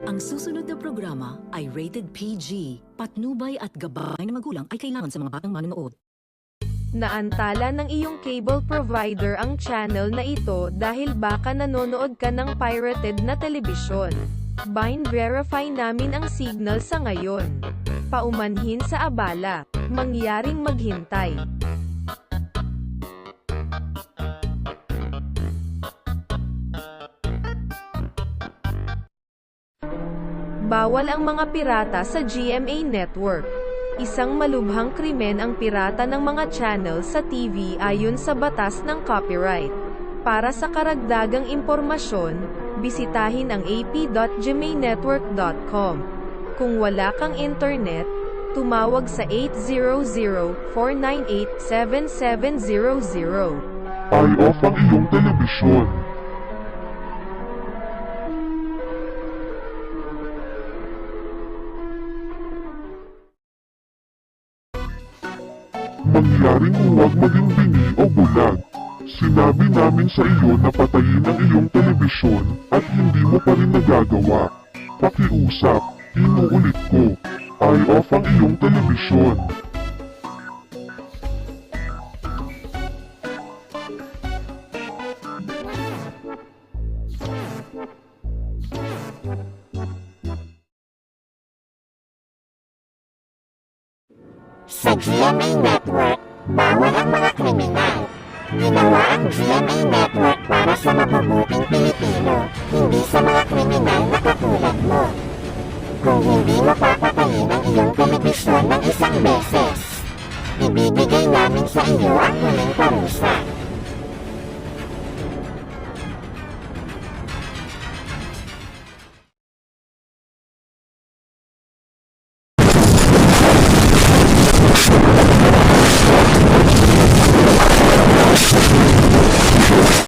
Ang susunod na programa ay rated PG. Patnubay at gabay na magulang ay kailangan sa mga batang manonood. Naantala ng iyong cable provider ang channel na ito dahil baka nanonood ka ng pirated na telebisyon. Bind verify namin ang signal sa ngayon. Paumanhin sa abala. Mangyaring maghintay. Bawal ang mga pirata sa GMA Network. Isang malubhang krimen ang pirata ng mga channel sa TV ayon sa batas ng copyright. Para sa karagdagang impormasyon, bisitahin ang ap.gmanetwork.com. Kung wala kang internet, tumawag sa 800-498-7700. Ay off ang iyong telebisyon. Mangyaring huwag maging bingi o bulag. Sinabi namin sa iyo na patayin ang iyong telebisyon at hindi mo pa rin nagagawa. Pakiusap, inuulit ko. Ay off ang iyong telebisyon. Sa GMA Network, bawal ang mga kriminal. Ginawa ang GMA Network para sa mabubuting Pilipino, hindi sa mga kriminal na katulad mo. Kung hindi mo papatayin ang iyong telebisyon ng isang beses, ibibigay namin sa iyo ang huling parusa.